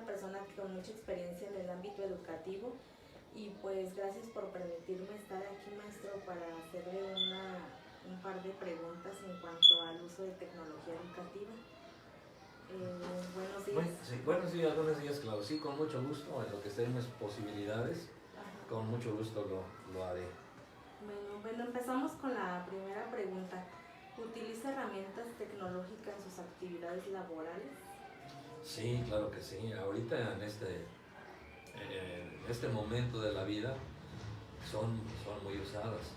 persona con mucha experiencia en el ámbito educativo y pues gracias por permitirme estar aquí, maestro, para hacerle un par de preguntas en cuanto al uso de tecnología educativa. Buenos días. Buenos días, claro. Sí, con mucho gusto, en lo que estén mis posibilidades, con mucho gusto lo haré. Bueno, empezamos con la primera pregunta. ¿Utiliza herramientas tecnológicas en sus actividades laborales? Sí, claro que sí. Ahorita en este momento de la vida son muy usadas.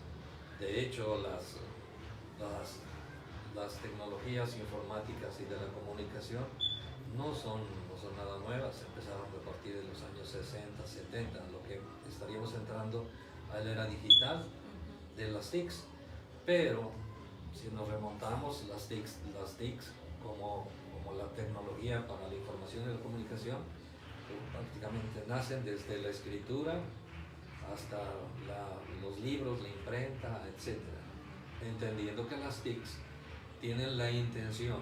De hecho, las tecnologías informáticas y de la comunicación no son nada nuevas. Empezaron a partir de los años 60, 70, lo que estaríamos entrando a la era digital de las TICs. Pero si nos remontamos, las TICs como la tecnología para la información y la comunicación, prácticamente nacen desde la escritura hasta los libros, la imprenta, etc. Entendiendo que las TICs tienen la intención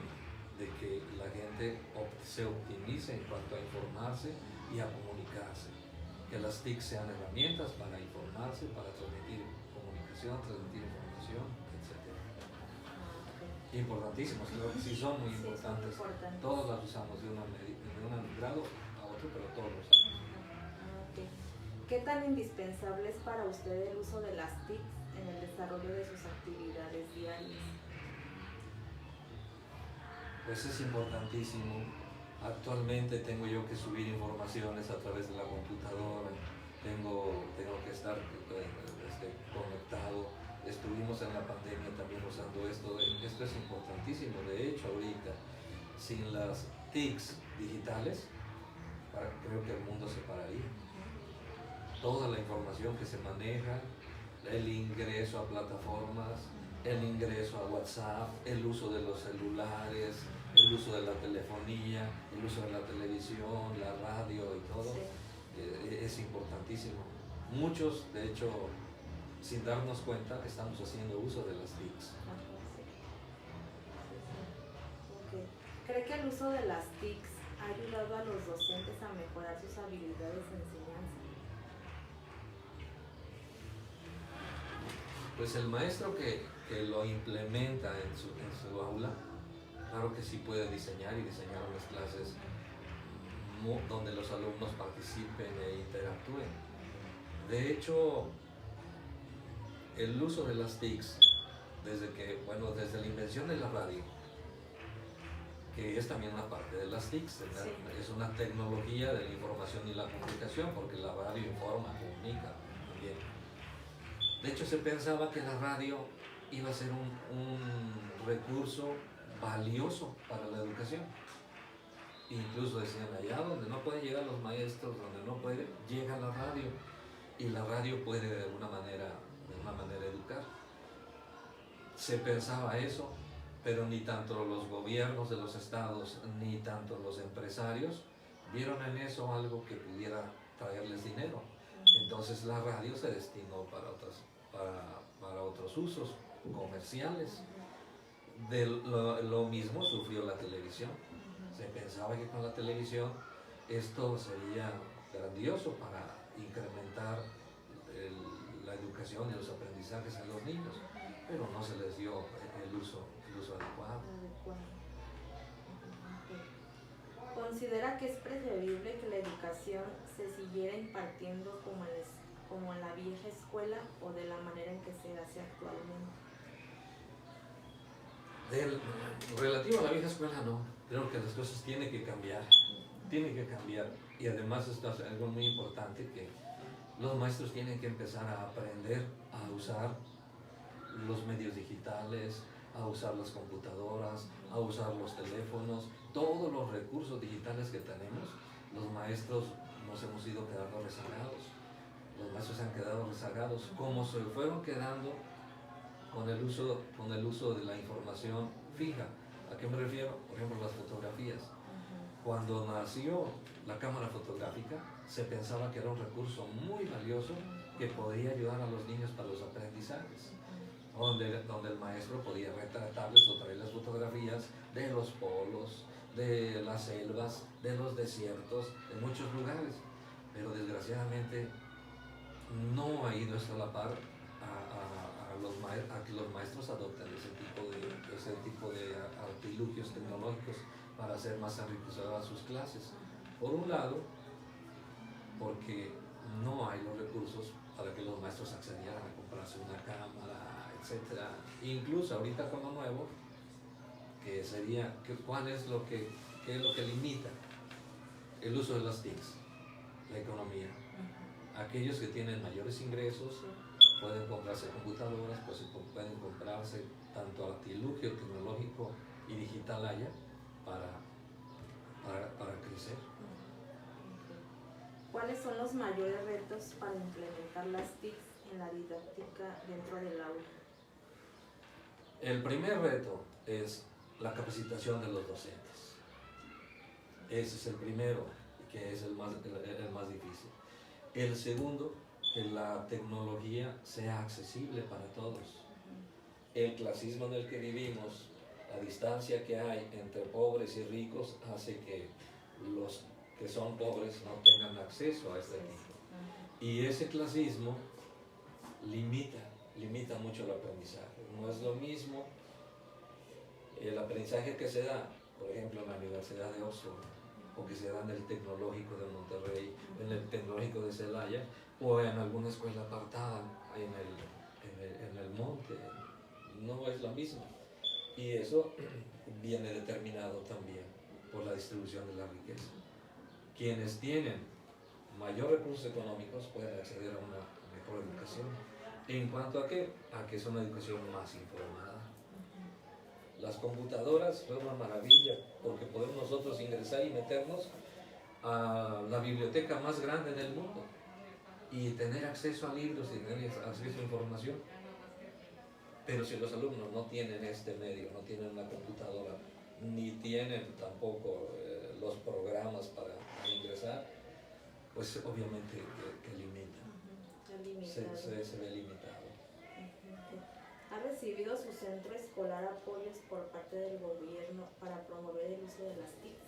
de que la gente se optimice en cuanto a informarse y a comunicarse. Que las TICs sean herramientas para informarse, para transmitir comunicación, transmitir información, etc. Importantísimas, creo que sí son muy importantes. Todos las usamos de un grado a otro, pero todos los usamos. ¿Qué tan indispensable es para usted el uso de las TICs en el desarrollo de sus actividades diarias? Pues es importantísimo. Actualmente tengo yo que subir informaciones a través de la computadora, tengo que estar conectado. Estuvimos en la pandemia también usando esto es importantísimo. De hecho, ahorita, sin las TICs digitales, creo que el mundo se pararía. Toda la información que se maneja, el ingreso a plataformas, el ingreso a WhatsApp, el uso de los celulares, el uso de la telefonía, el uso de la televisión, la radio y todo, es importantísimo. Muchos, de hecho, sin darnos cuenta, estamos haciendo uso de las TICs. ¿Cree que el uso de las TICs ha ayudado a los docentes a mejorar sus habilidades de enseñanza? Pues el maestro que lo implementa en su aula, claro que sí puede diseñar unas clases donde los alumnos participen e interactúen. De hecho, el uso de las TICs, desde la invención de la radio, que es también una parte de las TICs, es una tecnología de la información y la comunicación, porque la radio informa, comunica también. De hecho, se pensaba que la radio iba a ser un recurso valioso para la educación. Incluso decían, allá donde no pueden llegar los maestros, donde no pueden, llega la radio, y la radio puede de alguna manera educar. Se pensaba eso, pero ni tanto los gobiernos de los estados ni tanto los empresarios vieron en eso algo que pudiera traerles dinero. Entonces la radio se destinó para otros usos comerciales. Lo mismo sufrió la televisión. Se pensaba que con la televisión esto sería grandioso para incrementar la educación y los aprendizajes a los niños, pero no se les dio el uso adecuado. ¿Considera que es preferible que la educación se siguiera impartiendo como en la vieja escuela o de la manera en que se hace actualmente? Relativo a la vieja escuela, no. Creo que las cosas tienen que cambiar. Y además esto es algo muy importante, que los maestros tienen que empezar a aprender a usar los medios digitales, a usar las computadoras, a usar los teléfonos, todos los recursos digitales que tenemos. Los maestros nos hemos ido quedando rezagados. Los maestros se han quedado rezagados, como se fueron quedando con el uso de la información fija. ¿A qué me refiero? Por ejemplo, las fotografías. Cuando nació la cámara fotográfica, se pensaba que era un recurso muy valioso que podía ayudar a los niños para los aprendizajes, donde el maestro podía retratarles o traerles fotografías de los polos, de las selvas, de los desiertos, de muchos lugares, pero desgraciadamente no ha ido esto a la par a que los maestros adopten ese tipo de artilugios tecnológicos para hacer más enriquecedoras sus clases. Por un lado, porque no hay los recursos para que los maestros accedieran a comprarse una cámara, etc. Incluso ahorita con lo nuevo, que sería, ¿qué es lo que limita el uso de las TICs? La economía. Aquellos que tienen mayores ingresos pueden comprarse computadoras, pues pueden comprarse tanto artilugio tecnológico y digital haya para crecer. ¿Cuáles son los mayores retos para implementar las TICs en la didáctica dentro del aula? El primer reto es la capacitación de los docentes. Ese es el primero, que es el más difícil. El segundo, que la tecnología sea accesible para todos. El clasismo en el que vivimos, la distancia que hay entre pobres y ricos, hace que los que son pobres no tengan acceso a este tipo. Y ese clasismo limita mucho el aprendizaje. No es lo mismo el aprendizaje que se da, por ejemplo, en la Universidad de Oxford, o que se da en el Tecnológico de Monterrey, en el Tecnológico de Celaya, o en alguna escuela apartada en el monte. No es lo mismo. Y eso viene determinado también por la distribución de la riqueza. Quienes tienen mayor recursos económicos pueden acceder a una mejor educación. ¿En cuanto a qué? A que es una educación más informada. Las computadoras son una maravilla porque podemos nosotros ingresar y meternos a la biblioteca más grande del mundo y tener acceso a libros y tener acceso a información. Pero si los alumnos no tienen este medio, no tienen una computadora, ni tienen tampoco los programas para ingresar, pues obviamente que limita. Se ve limitado. ¿Ha recibido su centro escolar apoyos por parte del gobierno para promover el uso de las TIC?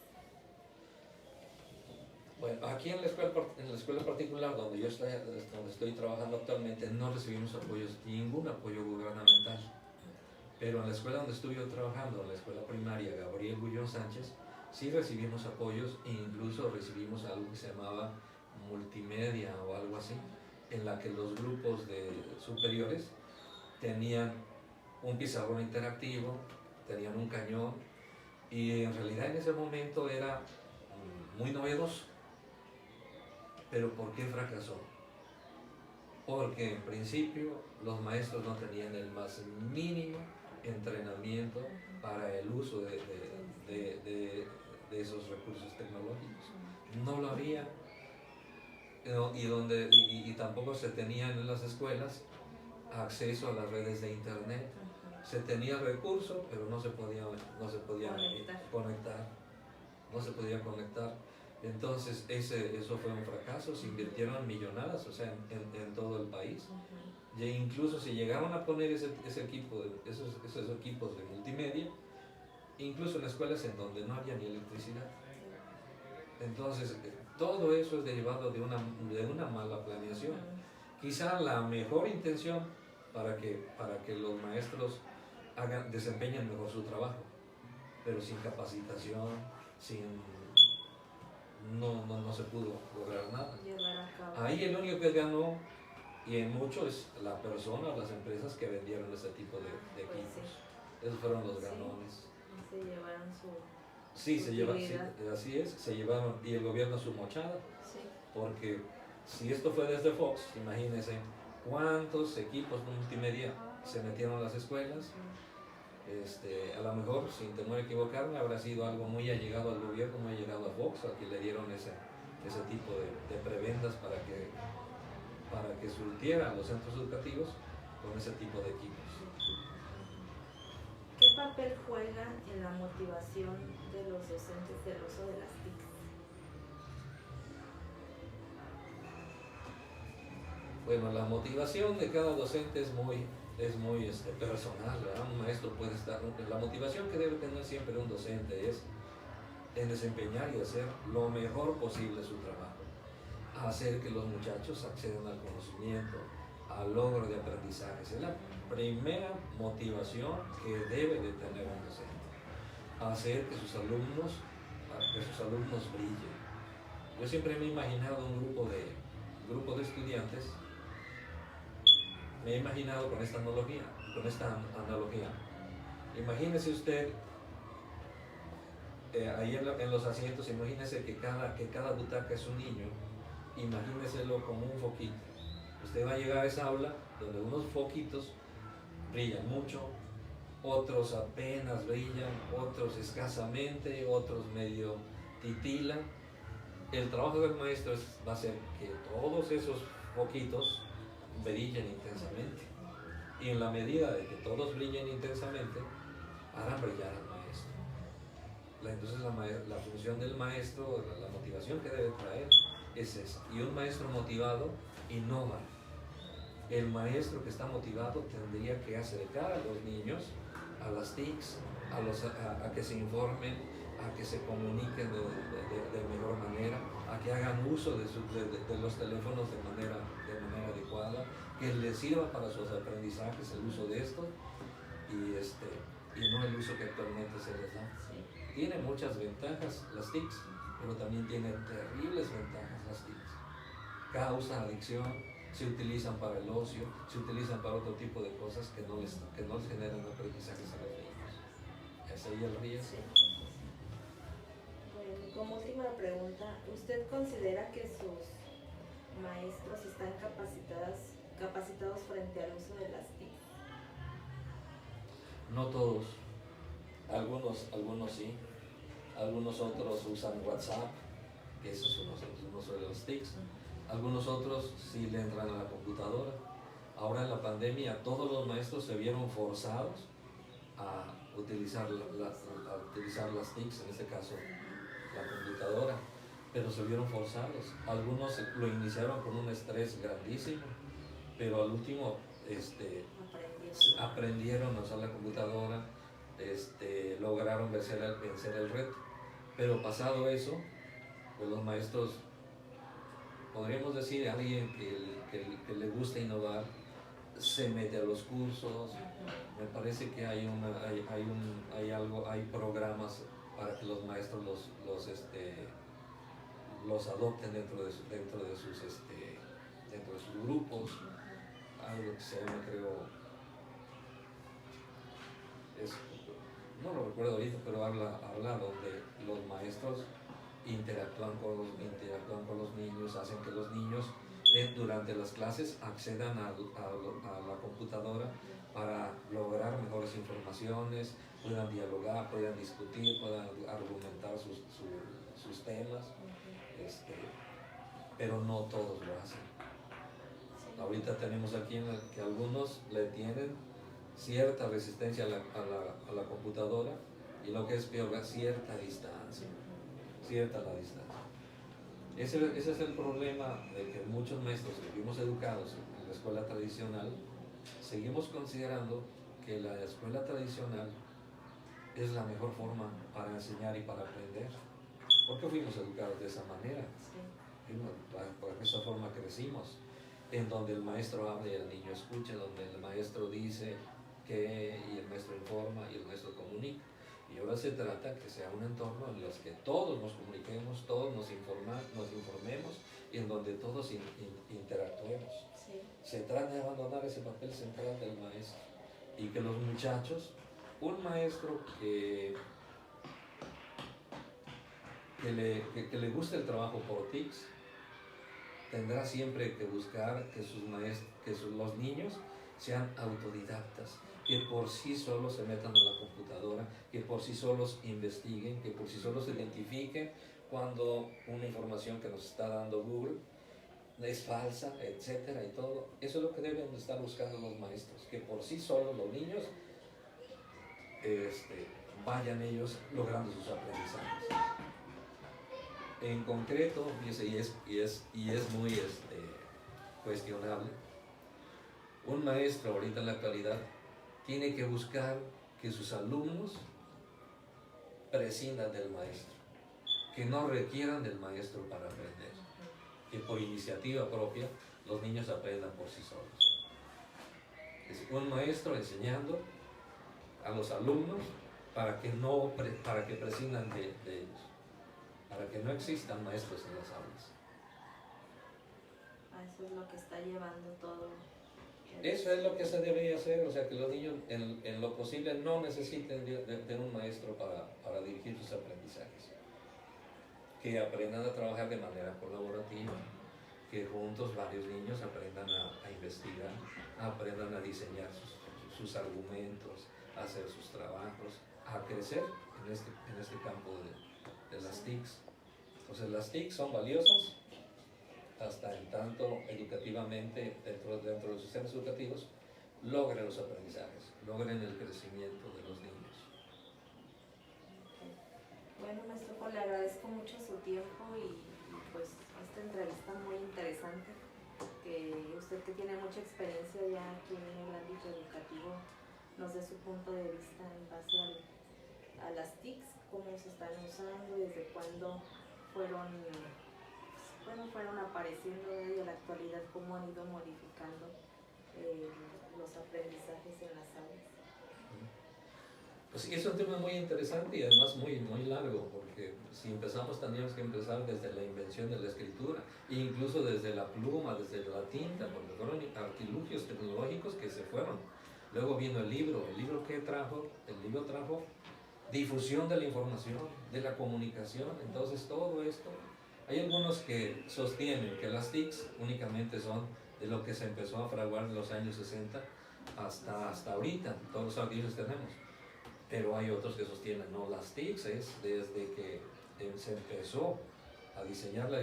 Bueno, aquí en la escuela particular donde estoy trabajando actualmente no recibimos ningún apoyo gubernamental. Pero en la escuela donde estuve trabajando, en la escuela primaria Gabriel Gullón Sánchez, sí recibimos apoyos e incluso recibimos algo que se llamaba multimedia o algo así, en la que los grupos superiores tenían un pizarrón interactivo, tenían un cañón, y en realidad en ese momento era muy novedoso. ¿Pero por qué fracasó? Porque en principio los maestros no tenían el más mínimo entrenamiento para el uso de esos recursos tecnológicos. No lo había, y tampoco se tenían en las escuelas acceso a las redes de internet. Se tenía recurso, pero no se podía conectar. Entonces eso fue un fracaso. Se invirtieron millonadas, o sea, en todo el país. E incluso si llegaron a poner esos equipos de multimedia, incluso en escuelas en donde no había ni electricidad. Entonces todo eso es derivado de una mala planeación. Quizá la mejor intención para que los maestros desempeñen mejor su trabajo, pero sin capacitación, no se pudo lograr nada. Ahí el único que ganó, y en mucho, es la persona, las empresas que vendieron ese tipo de equipos. Esos fueron los ganones. Se llevaron así es, se llevaron, y el gobierno su mochada. Sí. Porque si esto fue desde Fox, imagínense cuántos equipos multimedia se metieron en las escuelas. A lo mejor, sin temor a equivocarme, habrá sido algo muy allegado al gobierno, muy allegado a Fox, a que le dieron ese tipo de prebendas para que surtieran los centros educativos con ese tipo de equipos. ¿Qué papel juega en la motivación de los docentes del uso de las TIC? Bueno, la motivación de cada docente es muy personal, ¿verdad? Un maestro puede estar, la motivación que debe tener siempre un docente es en desempeñar y hacer lo mejor posible su trabajo, a hacer que los muchachos accedan al conocimiento, al logro de aprendizaje. Esa es la primera motivación que debe de tener un docente, a hacer que sus alumnos brillen. Yo siempre me he imaginado un grupo de estudiantes, me he imaginado con esta analogía. Imagínese usted, ahí en los asientos, imagínese que cada butaca es un niño, imagíneselo como un foquito. Usted va a llegar a esa aula donde unos foquitos brillan mucho, otros apenas brillan, otros escasamente, otros medio titilan. El trabajo del maestro va a ser que todos esos foquitos brillen intensamente. Y en la medida de que todos brillen intensamente, harán brillar al maestro. Entonces la función del maestro, la motivación que debe traer es esa. Y un maestro motivado innova. El maestro que está motivado tendría que acercar a los niños a las TICs, a que se informen, a que se comuniquen de mejor manera, a que hagan uso de los teléfonos de manera adecuada, que les sirva para sus aprendizajes el uso de esto y no el uso que actualmente se les da. Tiene muchas ventajas las TICs, pero también tiene terribles ventajas las TICs. Causan adicción, se utilizan para el ocio, se utilizan para otro tipo de cosas que no les generan aprendizajes a los niños. ¿Es ahí el riesgo? Bueno, como última pregunta, ¿usted considera que sus maestros están capacitados frente al uso de las TIC? No todos, algunos sí, algunos otros usan WhatsApp, que eso es uno de los TICs. Algunos otros sí le entran a la computadora. Ahora en la pandemia todos los maestros se vieron forzados a utilizar las TICs, en este caso la computadora, pero se vieron forzados. Algunos lo iniciaron con un estrés grandísimo, pero al último aprendieron a usar la computadora, lograron vencer el reto. Pero pasado eso, pues los maestros, podríamos decir, alguien que le gusta innovar, se mete a los cursos. Me parece que hay programas para que los maestros los adopten dentro de sus grupos. Algo que se llama, creo, no lo recuerdo ahorita, pero habla donde los maestros interactúan con los niños, hacen que los niños durante las clases accedan a la computadora para lograr mejores informaciones, puedan dialogar, puedan discutir, puedan argumentar sus temas, pero no todos lo hacen. Ahorita tenemos aquí que algunos le tienen cierta resistencia a la computadora, y lo que es peor, cierta distancia. Ese es el problema de que muchos maestros que fuimos educados en la escuela tradicional, seguimos considerando que la escuela tradicional es la mejor forma para enseñar y para aprender, porque fuimos educados de esa manera. Por esa forma crecimos, en donde el maestro habla y el niño escucha, donde el maestro dice y el maestro informa y el maestro comunica. Y ahora se trata que sea un entorno en el que todos nos comuniquemos, todos nos informemos, y en donde todos interactuemos. Sí. Se trata de abandonar ese papel central del maestro, y que los muchachos, un maestro que le guste el trabajo por TICs, tendrá siempre que buscar que los niños sean autodidactas, que por sí solos se metan a la computadora, que por sí solos investiguen, que por sí solos identifiquen cuando una información que nos está dando Google es falsa, etcétera, y todo. Eso es lo que deben estar buscando los maestros, que por sí solos los niños vayan ellos logrando sus aprendizajes. En concreto, y es muy cuestionable, un maestro ahorita en la actualidad tiene que buscar que sus alumnos prescindan del maestro. que no requieran del maestro para aprender, que por iniciativa propia los niños aprendan por sí solos. Es decir, un maestro enseñando a los alumnos para que prescindan de ellos, para que no existan maestros en las aulas. Eso es lo que está llevando todo. Eso es lo que se debería hacer, o sea, que los niños en lo posible no necesiten de un maestro para dirigir sus aprendizajes. Que aprendan a trabajar de manera colaborativa, que juntos varios niños aprendan a investigar, aprendan a diseñar sus argumentos, a hacer sus trabajos, a crecer en este campo de las TICs. Entonces las TICs son valiosas hasta en tanto educativamente dentro de los sistemas educativos logren los aprendizajes, logren el crecimiento de los niños. Bueno, maestro, pues le agradezco mucho su tiempo y pues esta entrevista muy interesante, que usted que tiene mucha experiencia ya aquí en el ámbito educativo nos dé su punto de vista en base a las TICs, cómo se están usando, desde cuándo fueron apareciendo y en la actualidad cómo han ido modificando los aprendizajes en las aulas. Pues sí, es un tema muy interesante y además muy, muy largo, porque si empezamos tendríamos que empezar desde la invención de la escritura, e incluso desde la pluma, desde la tinta, porque fueron artilugios tecnológicos que se fueron. Luego vino el libro ¿qué trajo? El libro trajo difusión de la información, de la comunicación. Entonces todo esto, hay algunos que sostienen que las TICs únicamente son de lo que se empezó a fraguar en los años 60 hasta ahorita, todos los artículos que tenemos. Pero hay otros que sostienen, no, las TICs es desde que se empezó a diseñar la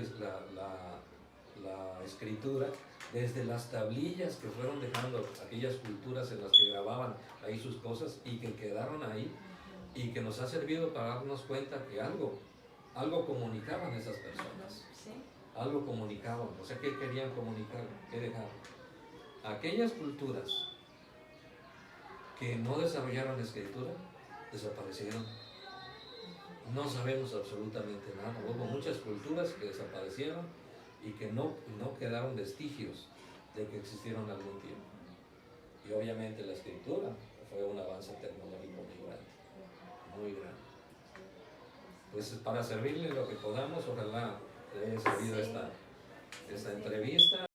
escritura, desde las tablillas que fueron dejando aquellas culturas en las que grababan ahí sus cosas y que quedaron ahí, y que nos ha servido para darnos cuenta que algo comunicaban esas personas. ¿Sí? Algo comunicaban, o sea, ¿qué querían comunicar? ¿Qué dejaban? Aquellas culturas que no desarrollaron la escritura, desaparecieron. No sabemos absolutamente nada. Hubo muchas culturas que desaparecieron y que no quedaron vestigios de que existieron algún tiempo. Y obviamente la escritura fue un avance tecnológico muy grande. Pues para servirle lo que podamos, ojalá le haya servido esta entrevista